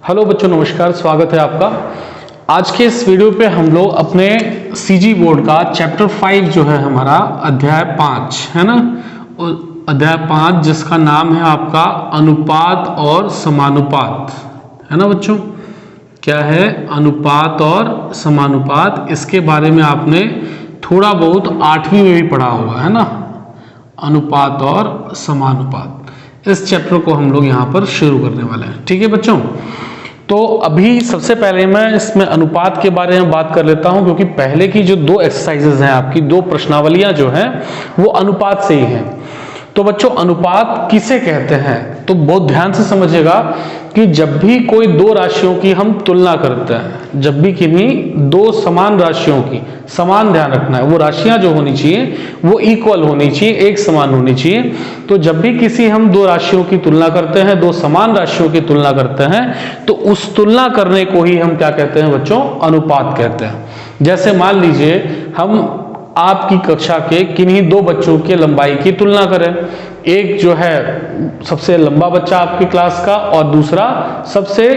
Hello बच्चों, नमस्कार। स्वागत है आपका। आज के इस वीडियो पे हम लोग अपने सीजी बोर्ड का चैप्टर 5 जो है हमारा अध्याय 5 है ना, अध्याय 5 जिसका नाम है आपका अनुपात और समानुपात, है ना बच्चों। क्या है? अनुपात और समानुपात। इसके बारे में आपने थोड़ा बहुत 8वीं में भी पढ़ा होगा, है ना। अनुपात और समानुपात, इस चैप्टर को हम लोग यहाँ पर शुरू करने वाले हैं। ठीक है बच्चों। तो अभी सबसे पहले मैं इसमें अनुपात के बारे में बात कर लेता हूं, क्योंकि पहले की जो दो एक्सरसाइजेज हैं, आपकी दो प्रश्नावलियां जो हैं वो अनुपात से ही हैं। तो बच्चों, अनुपात किसे कहते हैं? तो बहुत ध्यान से समझिएगा कि जब भी कोई दो राशियों की हम तुलना करते हैं, जब भी किन्हीं दो समान राशियों की, समान ध्यान रखना है, वो राशियां जो होनी चाहिए वो इक्वल होनी चाहिए, एक समान होनी चाहिए। तो जब भी किसी हम दो राशियों की तुलना करते हैं, दो समान राशियों की तुलना करते हैं, तो उस तुलना करने को ही हम क्या कहते हैं बच्चों? अनुपात कहते हैं। जैसे मान लीजिए हम आपकी कक्षा के किन्हीं दो बच्चों के लंबाई की तुलना करें। एक जो है सबसे लंबा बच्चा आपकी क्लास का और दूसरा सबसे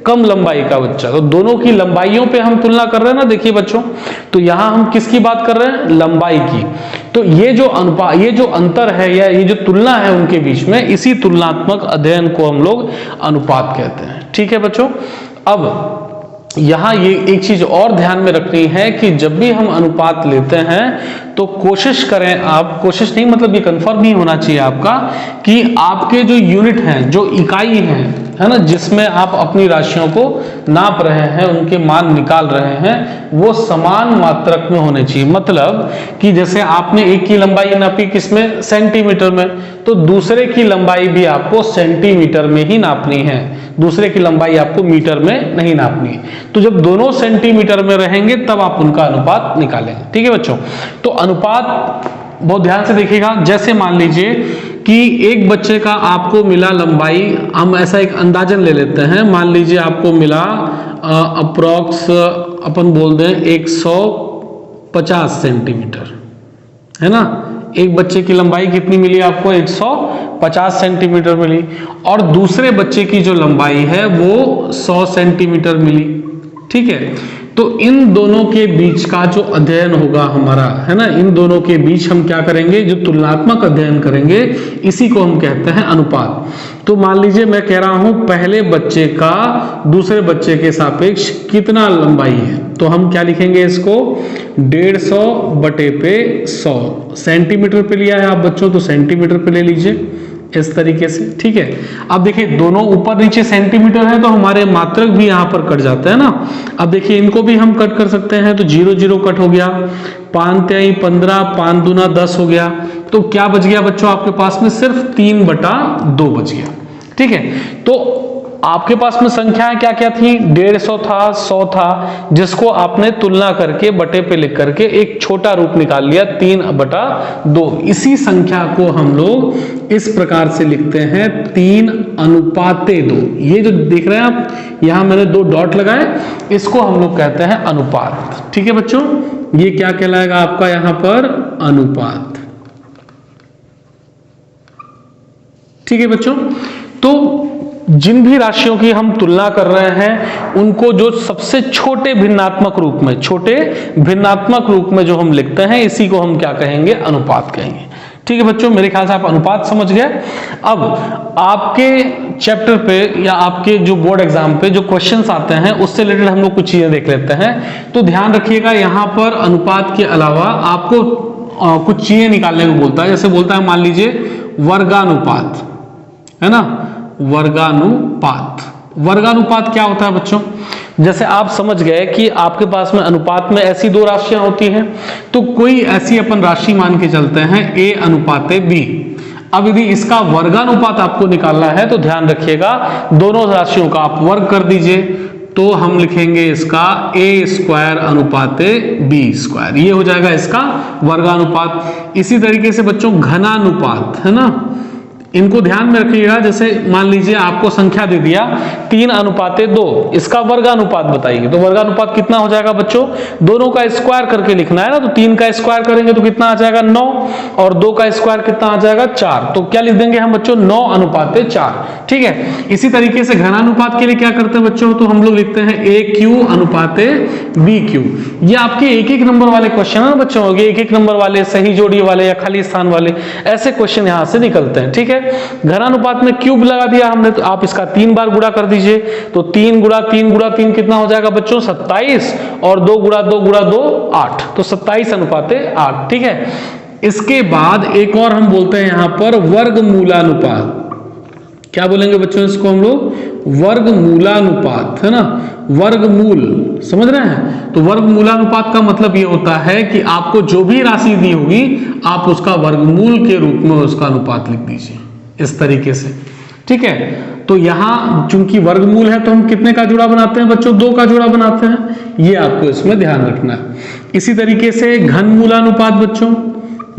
कम लंबाई का बच्चा, तो दोनों की लंबाइयों पे हम तुलना कर रहे हैं ना। देखिए बच्चों, तो यहां हम किसकी बात कर रहे हैं? लंबाई की। तो ये जो अनुपात, ये जो अंतर है या ये जो तुलना है उनके बीच में, इसी तुलनात्मक अध्ययन को हम लोग अनुपात कहते हैं। ठीक है बच्चों। अब यहां ये एक चीज और ध्यान में रखनी है कि जब भी हम अनुपात लेते हैं तो कोशिश करें, आप कोशिश नहीं मतलब ये कंफर्म ही होना चाहिए आपका कि आपके जो यूनिट हैं, जो इकाई हैं, है ना, जिसमें आप अपनी राशियों को नाप रहे हैं, उनके मान निकाल रहे हैं, वो समान मात्रक में होने चाहिए। मतलब कि जैसे आपने एक की लंबाई नापी किसमें? सेंटीमीटर में, तो दूसरे की लंबाई भी आपको सेंटीमीटर में ही नापनी है, दूसरे की लंबाई आपको मीटर में नहीं नापनी है। तो जब दोनों सेंटीमीटर में रहेंगे तब आप उनका अनुपात निकालेंगे। ठीक है बच्चों। तो अनुपात बहुत ध्यान से देखिएगा। जैसे मान लीजिए कि एक बच्चे का आपको मिला लंबाई, हम ऐसा एक अंदाजन ले लेते हैं, मान लीजिए आपको मिला अप्रोक्स अपन बोल दें 150 सेंटीमीटर, है ना। एक बच्चे की लंबाई कितनी मिली आपको? 150 सेंटीमीटर मिली। और दूसरे बच्चे की जो लंबाई है वो 100 सेंटीमीटर मिली। ठीक है। तो इन दोनों के बीच का जो अध्ययन होगा हमारा, है ना, इन दोनों के बीच हम क्या करेंगे? जो तुलनात्मक अध्ययन करेंगे, इसी को हम कहते हैं अनुपात। तो मान लीजिए मैं कह रहा हूं पहले बच्चे का दूसरे बच्चे के सापेक्ष कितना लंबाई है, तो हम क्या लिखेंगे इसको? 150 बटे पे 100। सेंटीमीटर पे लिया है आप बच्चों, तो सेंटीमीटर पे ले लीजिए इस तरीके से। ठीक है। अब देखिए दोनों ऊपर नीचे सेंटीमीटर है, तो हमारे मात्रक भी यहां पर कट जाते हैं ना। अब देखिए इनको भी हम कट कर सकते हैं, तो 0 0 कट हो गया, 5 तिहाई 15, 5 दूना 10 हो गया। तो क्या बच गया बच्चों आपके पास में? सिर्फ 3/2 बच गया। ठीक है। तो आपके पास में संख्याएं क्या क्या थी? 150 था, 100 था, जिसको आपने तुलना करके बटे पे लिख करके एक छोटा रूप निकाल लिया, 3/2। इसी संख्या को हम लोग इस प्रकार से लिखते हैं 3:2। ये जो देख रहे हैं आप, यहां मैंने 2 डॉट लगाए, इसको हम लोग कहते हैं अनुपात। ठीक है बच्चों। ये क्या कहलाएगा आपका यहां पर? अनुपात। ठीक है बच्चों। तो जिन भी राशियों की हम तुलना कर रहे हैं, उनको जो सबसे छोटे भिन्नात्मक रूप में, छोटे भिन्नात्मक रूप में जो हम लिखते हैं, इसी को हम क्या कहेंगे? अनुपात कहेंगे। ठीक है बच्चों, मेरे ख्याल से आप अनुपात समझ गए। अब आपके चैप्टर पे या आपके जो बोर्ड एग्जाम पे जो क्वेश्चंस आते हैं, उससे रिलेटेड हम लोग कुछ चीजें देख लेते हैं। तो ध्यान रखिएगा, यहां पर अनुपात के अलावा आपको कुछ चीजें निकालने को बोलता है। जैसे बोलता है मान लीजिए वर्गानुपात, है ना, वर्गानुपात। वर्गानुपात क्या होता है बच्चों? जैसे आप समझ गए कि आपके पास में अनुपात में ऐसी दो राशियां होती हैं, तो कोई ऐसी अपन राशि मान के चलते हैं a अनुपाते b। अब यदि इसका वर्गानुपात आपको निकालना है तो ध्यान रखिएगा, दोनों राशियों का आप वर्ग कर दीजिए, तो हम लिखेंगे इसका a² अनुपाते b²। ये हो जाएगा इसका वर्गानुपात। इसी तरीके से बच्चों घनानुपात, है ना, इनको ध्यान में रखिएगा। जैसे मान लीजिए आपको संख्या दे दिया 3:2, इसका वर्गानुपात बताइए, तो वर्गानुपात कितना हो जाएगा बच्चों? दोनों का स्क्वायर करके लिखना है ना, तो 3 का स्क्वायर करेंगे तो कितना आ जाएगा? 9, और 2 का स्क्वायर कितना आ जाएगा? 4। तो क्या लिख देंगे हम बच्चों? 9:4। ठीक है। इसी तरीके से घनानुपात के लिए क्या करते हैं बच्चों? तो हम लोग लिखते हैं AQ/BQ। ये आपके एक एक नंबर वाले क्वेश्चन है ना बच्चों, एक एक नंबर वाले, सही जोड़ी वाले या खाली स्थान वाले, ऐसे क्वेश्चन यहां से निकलते हैं। ठीक है। घनानुपात में क्यूब लगा दिया हमने, तो आप इसका 3 बार गुणा कर दीजिए, तो 3 गुणा 3 गुणा 3 कितना हो जाएगा बच्चों? 27, और 2 गुणा 2 गुणा 2 8, तो 27:8। ठीक है। इसके बाद एक और हम बोलते हैं यहां पर वर्गमूलानुपात। क्या बोलेंगे बच्चों इसको हम लोग? वर्गमूलानुपात, है ना, वर्गमूल, समझ रहे हैं? तो वर्गमूलानुपात का मतलब ये होता है कि आपको जो भी राशि दी होगी आप उसका वर्गमूल के रूप में उसका अनुपात लिख दीजिए, इस तरीके से। ठीक है। तो यहां चूंकि वर्गमूल है तो हम कितने का जोड़ा बनाते हैं बच्चों? 2 का जोड़ा बनाते हैं, ये आपको इसमें ध्यान रखना है। इसी तरीके से घनमूलानुपात बच्चों,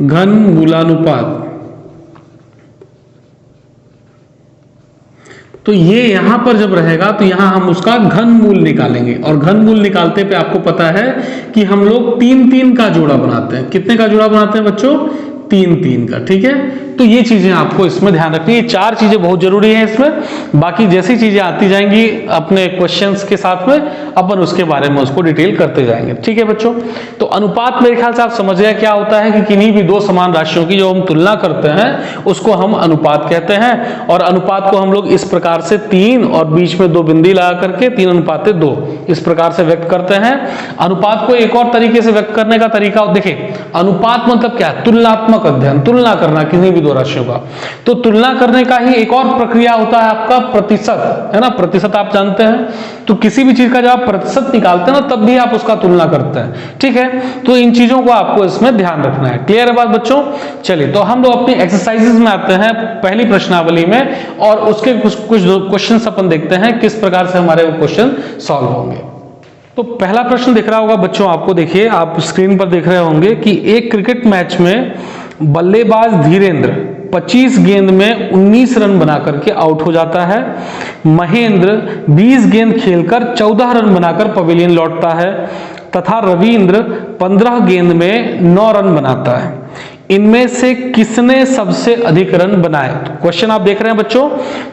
घनमूलानुपात, तो ये यहां पर जब रहेगा तो यहां हम उसका घनमूल निकालेंगे, और घनमूल निकालते पे आपको पता है कि हम लोग 3-3 का जोड़ा बनाते हैं। कितने का जोड़ा बनाते हैं बच्चों? 3-3 का। ठीक है। तो ये चीजें आपको इसमें ध्यान रखनी है, 4 चीजें बहुत जरूरी हैं इसमें। बाकी जैसी चीजें आती जाएंगी अपने क्वेश्चंस के साथ में अपन उसके बारे में उसको डिटेल करते जाएंगे। ठीक है बच्चों। तो अनुपात मेरे ख्याल से आप समझ गए क्या होता है कि किन्हीं भी 2 समान राशियों की जो हम तुलना करते हैं उसको हम अनुपात कहते हैं। और अनुपात को हम लोग इस प्रकार से 3 और बीच में 2 बिंदी लगा करके 3:2 इस प्रकार से व्यक्त करते हैं। अनुपात को एक और तरीके से व्यक्त करने का तरीका देखिए, अनुपात मतलब क्या है? तुलनात्मक अध्ययन, तुलना करना किसी भी 2 राशियों का। तो तुलना करने का ही एक और प्रक्रिया होता है आपका प्रतिशत, है ना, प्रतिशत आप जानते हैं। तो किसी भी चीज का जब आप प्रतिशत निकालते हैं ना तब भी आप उसका तुलना करते हैं। ठीक है। तो इन चीजों को आपको इसमें ध्यान रखना है। क्लियर है बात बच्चों? चलिए तो हम लोग अपनी एक्सरसाइजेस में आते हैं, पहली प्रश्नावली में, और उसके कुछ क्वेश्चन अपन देखते हैं किस प्रकार से हमारे वो क्वेश्चन सॉल्व होंगे। तो पहला प्रश्न दिख रहा होगा बच्चों आपको, देखिए आप स्क्रीन पर देख रहे होंगे कि एक क्रिकेट मैच में बल्लेबाज धीरेन्द्र 25 गेंद में 19 रन बनाकर के आउट हो जाता है। महेंद्र 20 गेंद खेलकर 14 रन बनाकर पवेलियन लौटता है, तथा रविंद्र 15 गेंद में 9 रन बनाता है। इनमें से किसने सबसे अधिक रन बनाए? तो क्वेश्चन आप देख रहे हैं बच्चों,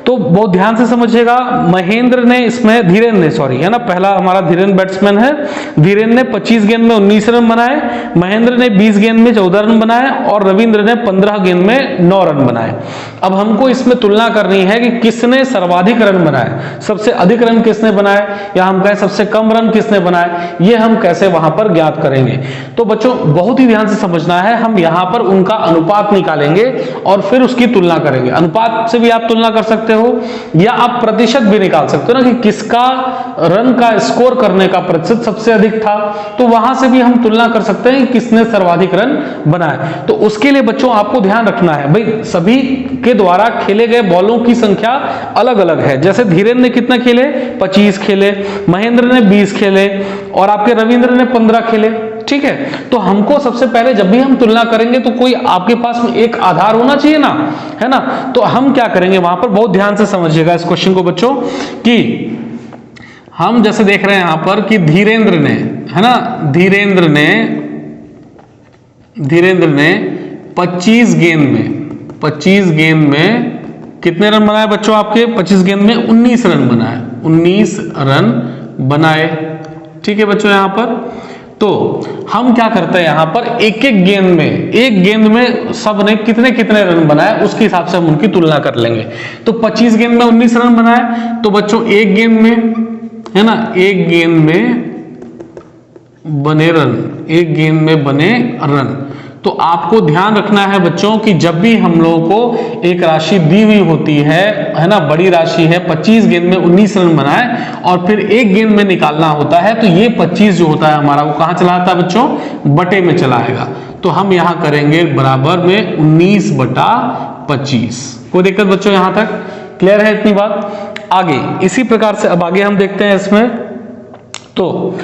तो बहुत ध्यान से समझिएगा। महेंद्र ने इसमें, धीरेन्द्र ने, सॉरी, है ना, पहला हमारा धीरेन्द्र बैट्समैन है। धीरेन्द्र ने 25 गेंद में 19 रन बनाए, महेंद्र ने 20 गेंद में 14 रन बनाए, और रविंद्र ने 15 गेंद में 9 रन बनाए। अब हमको इसमें तुलना करनी है कि किसने सर्वाधिक रन बनाए, सबसे अधिक रन किसने बनाए, या हम कहें सबसे कम रन किसने बनाए, ये हम कैसे वहां पर ज्ञात करेंगे। तो बच्चों बहुत ही ध्यान से समझना है, हम यहां पर उनका अनुपात निकालेंगे और फिर उसकी तुलना करेंगे। अनुपात से भी आप तुलना कर सकते हो, या आप प्रतिशत भी निकाल सकते हो ना, कि किसका रन का स्कोर करने का प्रतिशत सबसे अधिक था, तो वहां से भी हम तुलना कर सकते हैं कि किसने सर्वाधिक रन बनाए। तो उसके लिए बच्चों आपको ध्यान रखना है भाई, सभी के द्वारा खेले गए बॉलों की संख्या अलग अलग है। जैसे धीरेन्द्र ने कितना खेले? 25 खेले, महेंद्र ने 20 खेले, और आपके रविंद्र ने 15 खेले। ठीक है। तो हमको सबसे पहले जब भी हम तुलना करेंगे तो कोई आपके पास में एक आधार होना चाहिए ना, है ना। तो हम क्या करेंगे वहां पर, बहुत ध्यान से समझिएगा इस क्वेश्चन को बच्चों, कि हम जैसे देख रहे हैं यहां पर कि धीरेन्द्र ने, है ना, धीरेन्द्र ने 25 गेंद में कितने रन बनाए बच्चों? आपके 25 गेंद में 19 रन बनाए, 19 रन बनाए। ठीक है बच्चों। यहां पर तो हम क्या करते हैं, यहां पर एक गेंद में सब ने कितने कितने रन बनाए उसके हिसाब से हम उनकी तुलना कर लेंगे। तो 25 गेंद में 19 रन बनाए, तो बच्चों एक गेंद में, है ना, एक गेंद में बने रन। तो आपको ध्यान रखना है बच्चों कि जब भी हम लोगों को एक राशि दी हुई होती है ना, बड़ी राशि है, 25 गेंद में 19 रन बनाए और फिर एक गेंद में निकालना होता है, तो ये 25 जो होता है हमारा वो कहां चला जाता है बच्चों? बटे में चला आएगा। तो हम यहां करेंगे बराबर में 19/25। कोई दिक्कत बच्चों? यहां तक क्लियर है इतनी बात? आगे इसी प्रकार से अब आगे हम देखते हैं इसमें। तो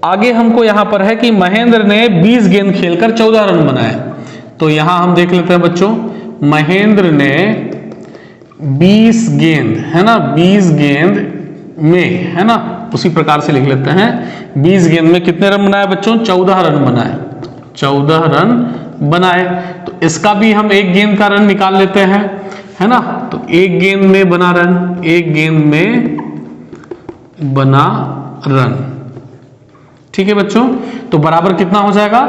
आगे हमको यहां पर है कि महेंद्र ने 20 गेंद खेलकर 14 रन बनाए। तो यहां हम देख लेते हैं बच्चों, महेंद्र ने 20 गेंद, है ना, 20 गेंद में, है ना, उसी प्रकार से लिख लेते हैं। 20 गेंद में कितने रन बनाए बच्चों? 14 रन बनाए, 14 रन बनाए। तो इसका भी हम एक गेंद का रन निकाल लेते हैं, है ना। तो एक गेंद में बना रन, एक गेंद में बना रन, ठीक है बच्चों। तो बराबर कितना हो जाएगा?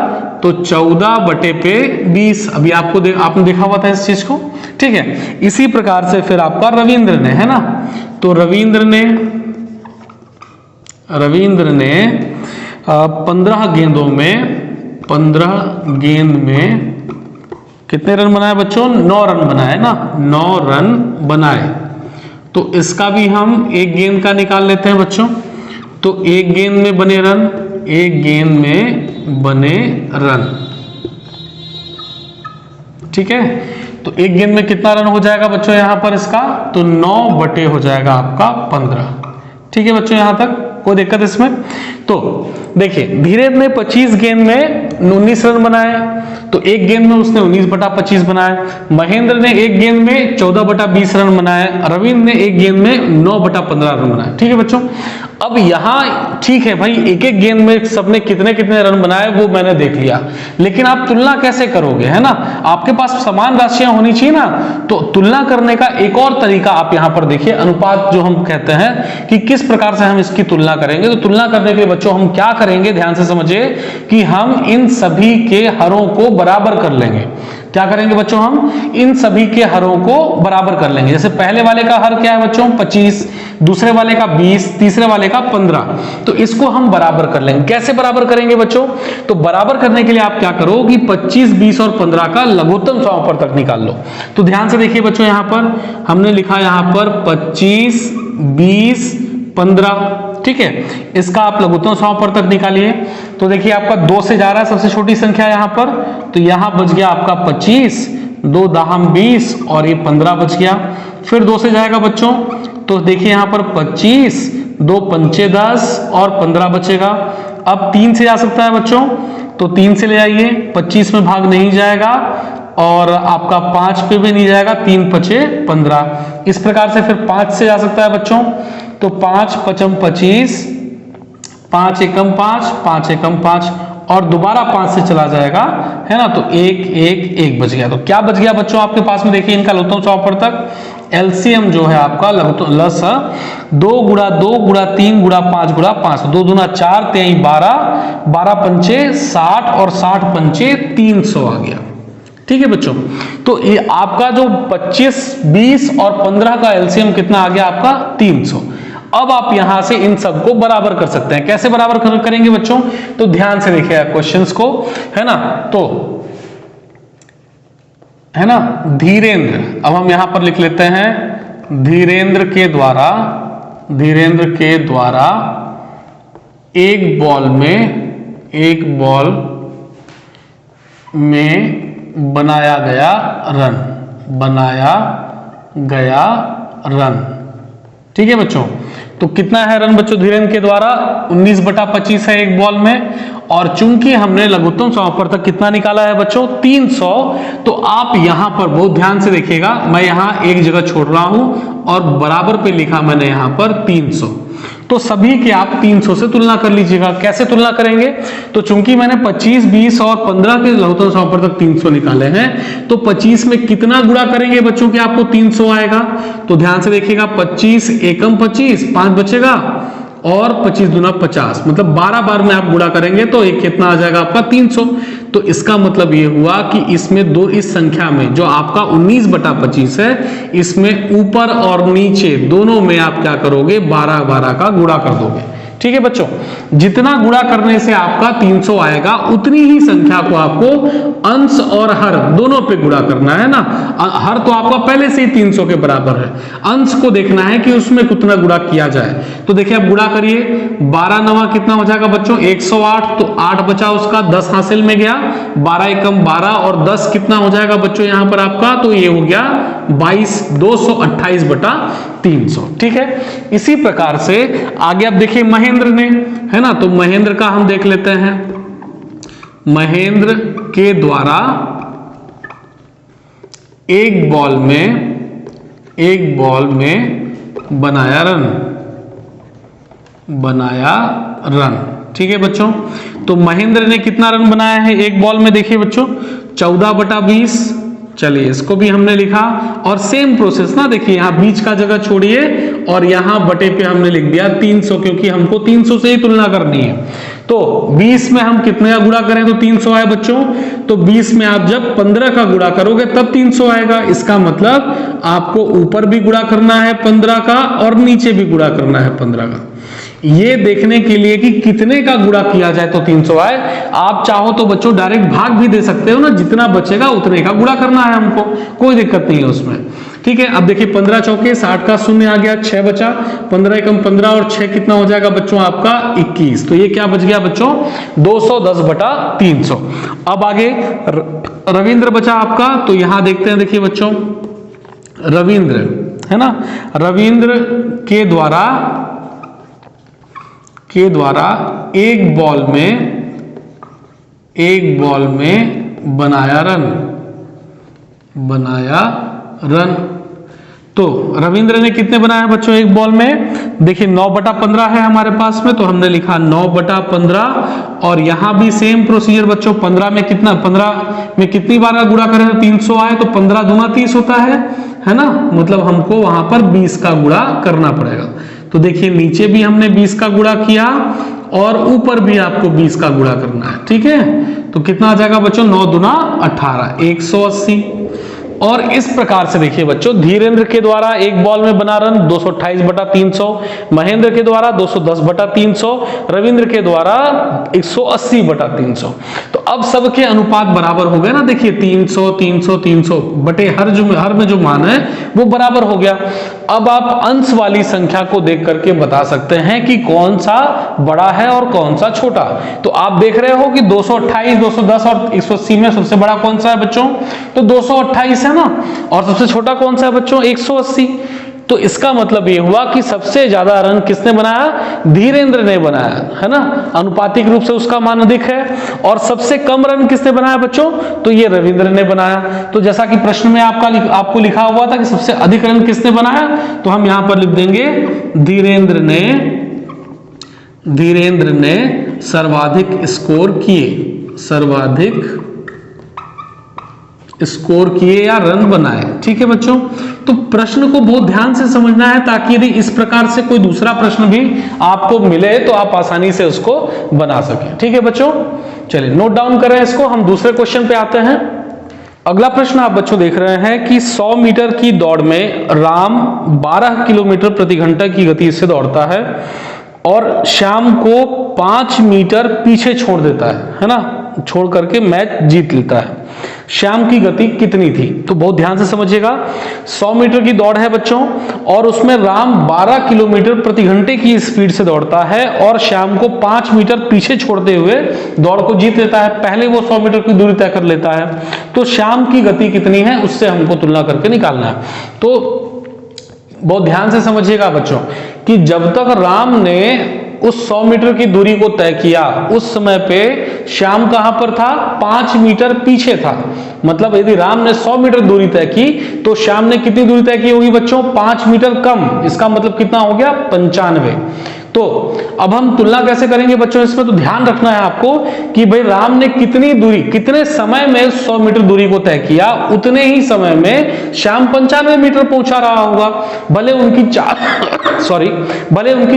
तो 14/20। अभी आपने देखा हुआ था इस चीज को, ठीक है। इसी प्रकार से फिर आपका रविंद्र ने, है ना, तो रविंद्र ने 15 गेंदों में, 15 गेंद में कितने रन बनाए बच्चों? 9 रन बनाए ना, 9 रन बनाए। तो इसका भी हम एक गेंद का निकाल लेते हैं बच्चों। तो एक गेंद में बने रन, एक गेंद में बने रन, ठीक है। तो एक गेंद में कितना रन हो जाएगा बच्चों यहां पर इसका? तो 9 बटे हो जाएगा आपका 15, ठीक है बच्चों। यहां तक कोई दिक्कत इसमें? तो देखिए धीरेन्द्र ने 25 गेंद में 19 रन बनाए, तो एक गेंद में उसने 19/25 बनाए। महेंद्र ने एक गेंद में 14/20 रन बनाए। रविंद्र ने एक गेंद में 9/15 रन बनाए, ठीक है बच्चों। अब यहां ठीक है भाई, एक एक गेंद में सबने कितने कितने रन बनाए वो मैंने देख लिया, लेकिन आप तुलना कैसे करोगे, है ना। आपके पास समान राशियां होनी चाहिए ना। तो तुलना करने का एक और तरीका आप यहां पर देखिए, अनुपात जो हम कहते हैं कि किस प्रकार से हम इसकी तुलना करेंगे। तो तुलना करने के लिए बच्चों हम क्या करेंगे, ध्यान से समझिए कि हम इन सभी के हरों को बराबर कर लेंगे। क्या करेंगे बच्चों? हम इन सभी के हरों को बराबर कर लेंगे। जैसे पहले वाले का हर क्या है बच्चों? 25, दूसरे वाले का 20, तीसरे वाले का 15। तो इसको हम बराबर कर लेंगे। कैसे बराबर करेंगे बच्चों? तो बराबर करने के लिए आप क्या करो कि 25, 20 और 15 का लघुत्तम समापवर्तक निकाल लो। तो ध्यान से देखिए बच्चों, यहां पर हमने लिखा यहां पर 25, 20, 15, ठीक है। इसका आप लघुत्तम समापवर्तक निकालिए। तो देखिए आपका 2 से जा रहा है, सबसे छोटी संख्या यहां पर, तो यहां बच गया आपका 25, 2 दाहम 20 और ये 15 बच गया। फिर 2 से जाएगा बच्चों, तो देखिए यहां पर 25, 2 पंचे 10 और 15 बचेगा। अब 3 से जा सकता है बच्चों, तो 3 से ले आइए, 25 में भाग नहीं जाएगा और आपका 5 पे भी नहीं जाएगा, 3 पचे 15। इस प्रकार से फिर 5 से जा सकता है बच्चों, तो 5 पचम 25, 5 एकम 5, 5 एकम 5 और दोबारा 5 से चला जाएगा, है ना। तो 1 1 1 बच गया। तो क्या बच गया बच्चों आपके पास में? देखिए इनका लघुत्तम समापवर्तक एलसीएम जो है आपका लस 2 गुणा 2 गुणा 3 गुणा 5 गुणा 5, 2 दूना 4, 3 12, 12 पंचे 60 और 60 पंचे 300 आ गया, ठीक है बच्चों। तो ये आपका जो 25, 20 और 15 का एलसीएम कितना आ गया आपका? 300। अब आप यहां से इन सबको बराबर कर सकते हैं। कैसे बराबर करेंगे बच्चों? तो ध्यान से देखिएगा क्वेश्चंस को, है ना। तो है ना धीरेन्द्र, अब हम यहां पर लिख लेते हैं धीरेन्द्र के द्वारा एक बॉल में बनाया गया रन, ठीक है बच्चों। तो कितना है रन बच्चों धीरेन्द्र के द्वारा? 19/25 है एक बॉल में, और चूंकि हमने लघुत्तम समापवर्तक कितना निकाला है बच्चों? 300। तो आप यहां पर बहुत ध्यान से देखिएगा, मैं यहां एक जगह छोड़ रहा हूं और बराबर पे लिखा मैंने यहां पर 300। तो सभी के आप 300 से तुलना कर लीजिएगा। कैसे तुलना करेंगे? तो चूंकि मैंने 25, 20 और 15 के लघुत्तम समापवर्तक 300 निकाले हैं, तो 25 में कितना गुणा करेंगे बच्चों कि आपको 300 आएगा? तो ध्यान से देखिएगा, 25 एकम 25, 5 बचेगा और 25 दूना 50, मतलब 12 बार में आप गुणा करेंगे तो एक कितना आ जाएगा आपका? 300। तो इसका मतलब ये हुआ कि इसमें इस संख्या में जो आपका 19/25 है, इसमें ऊपर और नीचे दोनों में आप क्या करोगे? 12 का गुणा कर दोगे, ठीक है बच्चों। जितना गुणा करने से आपका 300 आएगा, उतनी ही संख्या को आपको अंश और हर दोनों पे गुणा करना है ना। हर तो आपका पहले से ही 300 के बराबर है, अंश को देखना है कि उसमें कितना गुणा किया जाए। तो देखिए आप गुणा करिए, 12 9 कितना हो जाएगा बच्चों? 108। तो 8 बचा उसका, 10 हासिल में गया, 12 एकम 12 और 10 कितना हो जाएगा बच्चों यहां पर आपका? तो ये हो गया 22, 228/300, ठीक है। इसी प्रकार से आगे आप देखिए महेंद्र ने, है ना, तो महेंद्र का हम देख लेते हैं। महेंद्र के द्वारा एक बॉल में एक बॉल में बनाया रन। ठीक है बच्चों, तो महेंद्र ने कितना रन बनाया है एक बॉल में? देखिए बच्चों 14/20। चलिए इसको भी हमने लिखा, और सेम प्रोसेस ना, देखिए यहाँ बीच का जगह छोड़िए और यहाँ बटे पे हमने लिख दिया 300, क्योंकि हमको 300 से ही तुलना करनी है। तो 20 में हम कितने का गुणा करें तो 300 आए बच्चों? तो 20 में आप जब 15 का गुणा करोगे तब 300 आएगा। इसका मतलब आपको ऊपर भी गुणा करना है 15 का और नीचे भी गुणा करना है 15 का, ये देखने के लिए कि कितने का गुणा किया जाए तो 300 आए। आप चाहो तो बच्चों डायरेक्ट भाग भी दे सकते हो ना, जितना बचेगा उतने का गुणा करना है हमको, कोई दिक्कत नहीं है उसमें। ठीक है, अब देखिए 15 चौके 60 का शून्य आ गया, 6 बचा, 15 एकम 15 और 6 कितना हो जाएगा बच्चों आपका 21। तो ये क्या बच गया बच्चों 210/300। अब आगे रविंद्र बचा आपका, तो यहां देखते हैं, देखिए बच्चों रविंद्र है ना, रविंद्र के द्वारा एक बॉल में बनाया रन। तो रविंद्र ने कितने बनाया बच्चों एक बॉल में? देखिए 9/15 है हमारे पास में, तो हमने लिखा 9/15। और यहां भी सेम प्रोसीजर बच्चों, 15 में कितनी बार का गुणा करें तो 300 आए, तो 15 दूना 30 होता है ना, मतलब हमको वहां पर 20 का गुणा करना पड़ेगा। तो देखिए नीचे भी हमने 20 का गुणा किया और ऊपर भी आपको 20 का गुणा करना है। ठीक है, तो कितना आ जाएगा बच्चों 9 दूना 18, 180। और इस प्रकार से देखिए बच्चों धीरेन्द्र के द्वारा एक बॉल में बना रन 228/300, महेंद्र के द्वारा 210/300, रविंद्र के द्वारा 180/300। तो अब सबके अनुपात बराबर हो गए ना, देखिए 300 300 300 बटे हर में जो मान है वो बराबर हो गया। अब आप अंश वाली संख्या को देख करके बता सकते हैं कि कौन सा बड़ा है और कौन सा छोटा। तो आप देख रहे हो कि 228, 210 और 180 में सबसे बड़ा कौन सा है बच्चों? तो 228 है ना, और सबसे छोटा कौन सा है बच्चों? 180। तो इसका मतलब ये हुआ कि सबसे ज्यादा रन किसने बनाया? धीरेन्द्र ने बनाया, है ना, अनुपातिक रूप से उसका मान अधिक है। और सबसे कम रन किसने बनाया बच्चों? तो ये रविंद्र ने बनाया। तो जैसा कि प्रश्न में आपको लिखा हुआ था कि सबसे अधिक रन किसने बनाया, तो हम यहां पर लिख देंगे धीरेन्द्र ने सर्वाधिक स्कोर किए या रन बनाए। ठीक है बच्चों, तो प्रश्न को बहुत ध्यान से समझना है, ताकि यदि इस प्रकार से कोई दूसरा प्रश्न भी आपको मिले तो आप आसानी से उसको बना सकें। ठीक है बच्चों, चलिए नोट डाउन करें इसको, हम दूसरे क्वेश्चन पे आते हैं। अगला प्रश्न आप बच्चों देख रहे हैं कि 100 मीटर की दौड़ में राम 12 किलोमीटर प्रति घंटा की गति से दौड़ता है और श्याम को 5 मीटर पीछे छोड़ देता है ना, छोड़ करके मैच जीत लेता है। श्याम की गति कितनी थी? तो बहुत ध्यान से समझिएगा, 100 मीटर की दौड़ है बच्चों, और उसमें राम 12 किलोमीटर प्रति घंटे की स्पीड से दौड़ता है और श्याम को 5 मीटर पीछे छोड़ते हुए दौड़ को जीत लेता है। पहले वो 100 मीटर की दूरी तय कर लेता है, तो श्याम की गति कितनी है उससे हमको तुलना करके निकालना है। तो बहुत ध्यान से समझिएगा बच्चों कि जब तक राम ने उस 100 मीटर की दूरी को तय किया उस समय पे श्याम कहां पर था? 5 मीटर पीछे था। मतलब यदि राम ने 100 मीटर दूरी तय की तो श्याम ने कितनी दूरी तय की होगी बच्चों? 5 मीटर कम। इसका मतलब कितना हो गया? 95। तो अब हम तुलना कैसे करेंगे बच्चों इसमें? तो ध्यान रखना है आपको कि भाई राम ने कितनी दूरी, कितने समय में 100 मीटर दूरी को तय किया, उतने ही समय में श्याम 95 मीटर पहुंचा रहा होगा। भले उनकी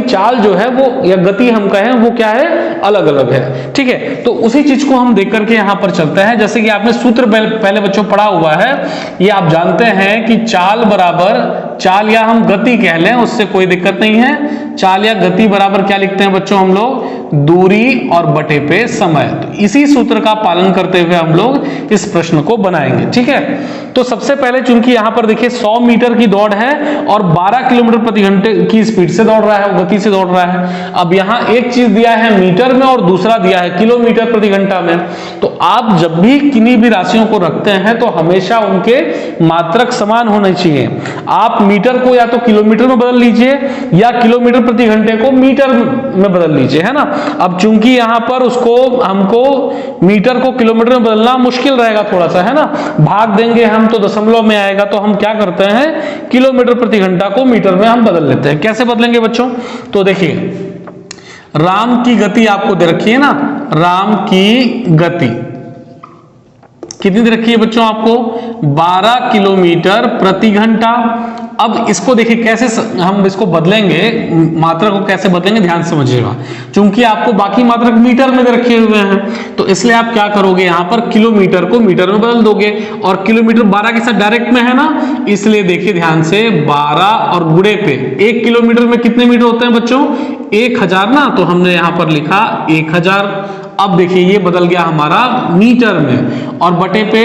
चाल जो है वो, या गति हम कहें, वो क्या है? अलग अलग है। ठीक है, तो उसी चीज को हम देख करके यहां पर चलते हैं। जैसे कि आपने सूत्र पहले बच्चों पढ़ा हुआ है, ये आप जानते हैं कि चाल बराबर, चाल या हम गति कह लें उससे कोई दिक्कत नहीं है, चाल या गति बराबर क्या लिखते हैं बच्चों हम लोग? दूरी और बटे पे समय। तो इसी सूत्र का पालन करते हुए हम लोग इस प्रश्न को बनाएंगे। ठीक है, तो सबसे पहले चूंकि यहां पर देखिए 100 मीटर की दौड़ है और 12 किलोमीटर प्रति घंटे की स्पीड से दौड़ रहा है, गति से दौड़ रहा है। अब यहां एक चीज दिया है मीटर में और दूसरा दिया है किलोमीटर प्रति घंटा में। तो आप जब भी किन्हीं भी राशियों को रखते हैं तो हमेशा उनके मात्रक समान होने चाहिए। आप मीटर को या तो किलोमीटर में बदल लीजिए या किलोमीटर प्रति घंटे को मीटर में बदल लीजिए, है ना। अब चूंकि यहाँ पर उसको हमको मीटर को किलोमीटर में बदलना मुश्किल रहेगा थोड़ा सा, है ना, भाग देंगे हम तो दशमलव में आएगा, तो हम क्या करते हैं किलोमीटर प्रति घंटा को मीटर में हम बदल लेते हैं। कैसे बदलेंगे बच्चों, तो देखिए राम की गति आपको दे रखी है ना, राम की गति कितनी दे रखी है बच्चों आपको 12 किलोमीटर प्रति घंटा। अब इसको देखिए कैसे हम इसको बदलेंगे, मात्रक को कैसे बदलेंगे ध्यान से समझिएगा। चूंकि आपको बाकी मात्रक मीटर में रखे हुए हैं तो इसलिए आप क्या करोगे, यहां पर किलोमीटर को मीटर में बदल दोगे, और किलोमीटर 12 के साथ डायरेक्ट में है ना, इसलिए देखिए ध्यान से 12 और गुणे पे 1 किलोमीटर में कितने मीटर होते हैं बच्चों 1000 ना, तो हमने यहां पर लिखा 1000। अब देखिए ये बदल गया हमारा मीटर में, और बटे पे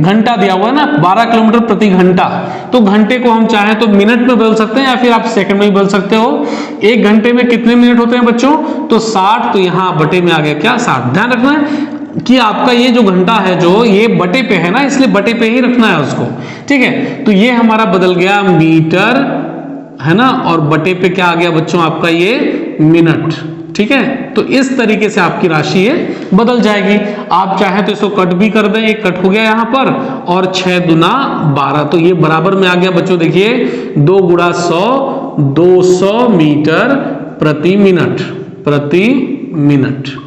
घंटा दिया हुआ है ना 12 किलोमीटर प्रति घंटा, तो घंटे को हम चाहें तो मिनट में बदल सकते हैं या फिर आप सेकंड में ही बदल सकते हो। एक घंटे में कितने मिनट होते हैं बच्चों, तो 60, तो यहां बटे में आ गया क्या 60। ध्यान रखना है कि आपका ये जो घंटा है जो ये बटे पे है ना, इसलिए बटे पे ही रखना है उसको, ठीक है। तो ये हमारा बदल गया मीटर, है ना, और बटे पे क्या आ गया बच्चों आपका ये मिनट, ठीक है। तो इस तरीके से आपकी राशि ये बदल जाएगी। आप चाहे तो इसको कट भी कर दें, एक कट हो गया यहां पर, और 6 दूना 12, तो ये बराबर में आ गया बच्चों, देखिए 2 गुणा 100 200 मीटर प्रति मिनट।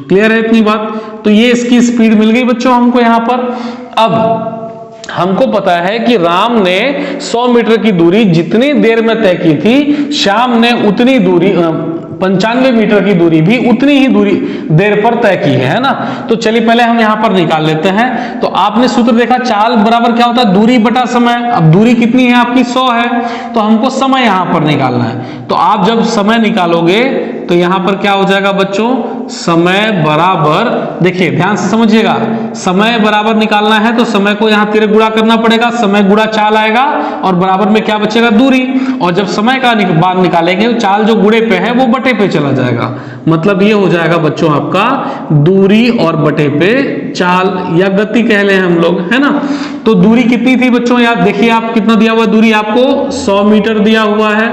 क्लियर है इतनी बात, तो ये इसकी स्पीड मिल गई बच्चों हमको यहां पर। अब हमको पता है कि राम ने 100 मीटर की दूरी जितनी देर में तय की थी, श्याम ने उतनी दूरी 95 मीटर की दूरी भी उतनी ही दूरी देर पर तय की है ना। तो चलिए पहले हम यहां पर निकाल लेते हैं। तो आपने सूत्र देखा, चाल बराबर क्या होता है दूरी बटा समय। अब दूरी कितनी है आपकी 100 है, तो हमको समय यहां पर निकालना है। तो आप जब समय निकालोगे तो यहां पर क्या हो जाएगा बच्चों, समय बराबर, देखिए ध्यान से समझिएगा, समय बराबर निकालना है तो समय को यहां तिरक गुणा करना पड़ेगा, समय गुणा चाल आएगा और बराबर में क्या बचेगा दूरी, और जब समय का बाद निकालेंगे तो चाल जो गुणे पे है वो बटे पे चला जाएगा। मतलब ये हो जाएगा बच्चों आपका दूरी और बटे पे चाल या गति कह लें हम लोग, है ना। तो दूरी कितनी थी बच्चों, याद देखिए आप कितना दिया हुआ, दूरी आपको 100 मीटर दिया हुआ है,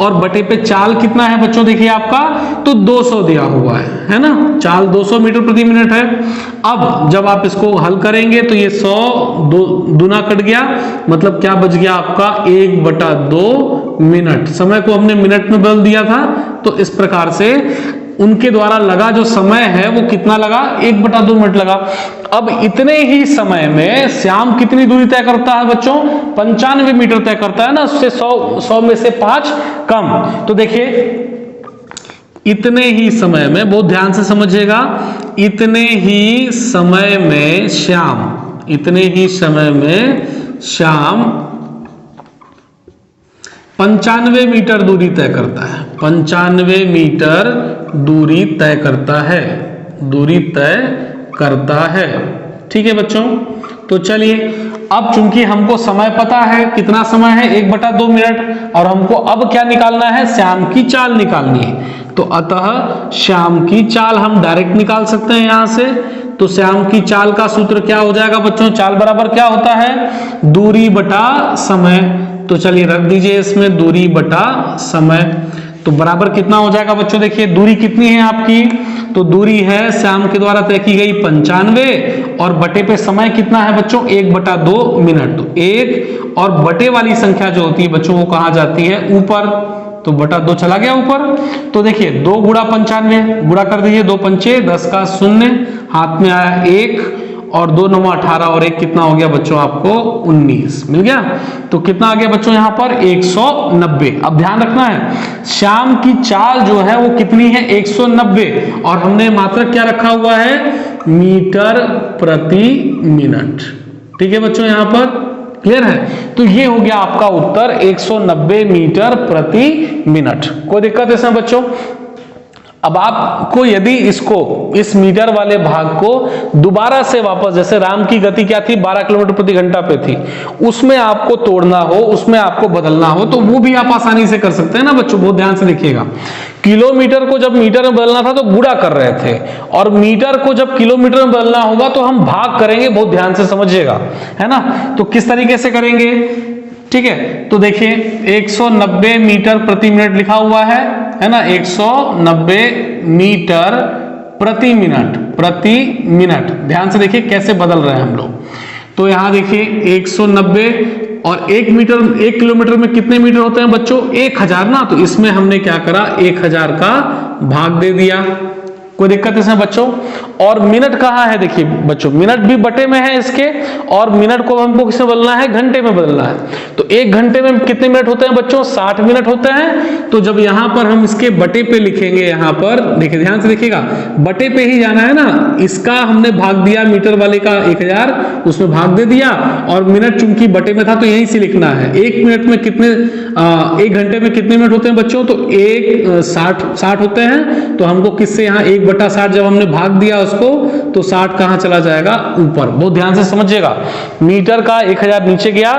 और बटे पे चाल कितना है बच्चों, देखिए आपका तो 200 दिया हुआ है ना, चाल 200 मीटर प्रति मिनट है। अब जब आप इसको हल करेंगे तो ये 100 दूना कट गया, मतलब क्या बच गया आपका 1/2 मिनट। समय को हमने मिनट में बदल दिया था, तो इस प्रकार से उनके द्वारा लगा जो समय है वो कितना लगा 1/2 मिनट लगा। अब इतने ही समय में श्याम कितनी दूरी तय करता है बच्चों, 95 मीटर तय करता है ना, उससे 100 में से 5 कम। तो देखिए इतने ही समय में, बहुत ध्यान से समझिएगा, इतने ही समय में श्याम 95 मीटर दूरी तय करता है, 95 मीटर दूरी तय करता है, ठीक है बच्चों। तो चलिए अब चूंकि हमको समय पता है, कितना समय है 1/2 मिनट, और हमको अब क्या निकालना है, श्याम की चाल निकालनी है। तो अतः श्याम की चाल हम डायरेक्ट निकाल सकते हैं यहां से। तो श्याम की चाल का सूत्र क्या हो जाएगा बच्चों, चाल बराबर क्या होता है दूरी बटा समय। तो चलिए रख दीजिए इसमें दूरी बटा समय, तो बराबर कितना हो जाएगा बच्चों, देखिए दूरी कितनी है आपकी, तो दूरी है श्याम के द्वारा तय की गई 95, और बटे पे समय कितना है बच्चों 1/2 मिनट। तो 1 और बटे वाली संख्या जो होती है बच्चों वो कहां जाती है ऊपर, तो 2 चला गया ऊपर। तो देखिए 2 गुणा 95 गुणा कर दीजिए, 2 पंचे 10 का 0, हाथ में आया 1, और 2 9 18, और 1 कितना हो गया बच्चों आपको 19 मिल गया। तो कितना आ गया बच्चों यहाँ पर 190। अब ध्यान रखना है श्याम की चाल जो है वो कितनी है 190, और हमने मात्रक क्या रखा हुआ है मीटर प्रति मिनट, ठीक है बच्चों यहाँ पर क्लियर है। तो ये हो गया आपका उत्तर 190 मीटर प्रति मिनट। कोई दिक्कत है इसमें बच्चों। अब आपको यदि इसको इस मीटर वाले भाग को दोबारा से वापस, जैसे राम की गति क्या थी 12 किलोमीटर प्रति घंटा पे थी, उसमें आपको तोड़ना हो, उसमें आपको बदलना हो, तो वो भी आप आसानी से कर सकते हैं ना बच्चों। बहुत ध्यान से देखिएगा, किलोमीटर को जब मीटर में बदलना था तो गुणा कर रहे थे, और मीटर को जब किलोमीटर में बदलना होगा तो हम भाग करेंगे। बहुत ध्यान से समझिएगा, है ना। तो किस तरीके से करेंगे, ठीक है। तो देखिए 190 मीटर प्रति मिनट लिखा हुआ है ना, 190 मीटर प्रति मिनट। ध्यान से देखिए कैसे बदल रहे हैं हम लोग। तो यहां देखिए 190 और 1 किलोमीटर में कितने मीटर होते हैं बच्चों? 1000 ना। तो इसमें हमने क्या करा, 1000 का भाग दे दिया। कोई दिक्कत इसमें बच्चों? और मिनट कहाँ है? देखिए बच्चों, मिनट भी बटे में है इसके, और मिनट को हमको किसमें बदलना है? घंटे में बदलना है। तो 1 घंटे में कितने मिनट होते हैं बच्चों? 60 मिनट होते हैं। तो जब यहां पर हम इसके बटे पे लिखेंगे, यहां पर देखिए, ध्यान से देखिएगा, बटे पे ही जाना है ना। इसका हमने भाग दिया, मीटर वाले का 1000, उसमें भाग दे दिया, और मिनट चूंकि बटे में था तो यहीं से लिखना है। 1 मिनट में कितने, 1 घंटे में कितने मिनट होते हैं बच्चों? तो 60 होते हैं। तो हमको किससे यहाँ 1/60 जब हमने भाग दिया उसको, तो 60 कहां चला जाएगा? ऊपर। बहुत ध्यान से समझिएगा। मीटर का 1000 नीचे गया,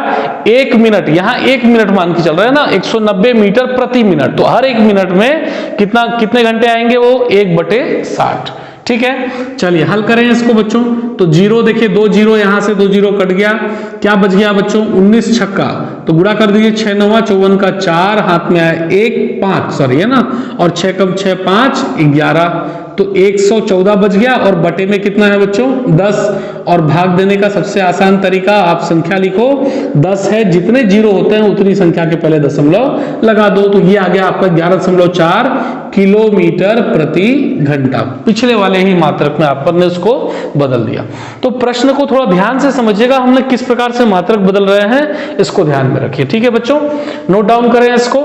1 मिनट, यहां 1 मिनट मान के चल रहे हैं ना, 190 मीटर प्रति मिनट। तो हर 1 मिनट में कितने घंटे आएंगे? वो 1/60। ठीक है, चलिए हल करें इसको बच्चों। तो 0 देखिए, 2 0 यहां से 2 0 कट गया, क्या बच गया बच्चों? 19 छक्का। तो गुणा कर दीजिए, 6 9 54 का 4, हाथ में आया 1 5, सॉरी है ना, और 6 कम 6 5 11। तो 114 बच गया। और बटे में कितना है बच्चों? 10। और भाग देने का सबसे आसान तरीका, आप संख्या लिखो, 10 है, जितने 0 होते हैं उतनी संख्या के पहले दशमलव लगा दो। तो ये आ गया आपका 11.4 किलोमीटर प्रति घंटा। पिछले वाले ही मात्रक में आपने उसको बदल दिया। तो प्रश्न को थोड़ा ध्यान से समझिएगा, हमने किस प्रकार से मात्रक बदल रहे हैं, इसको ध्यान में रखिए। ठीक है बच्चों, नोट डाउन करें इसको।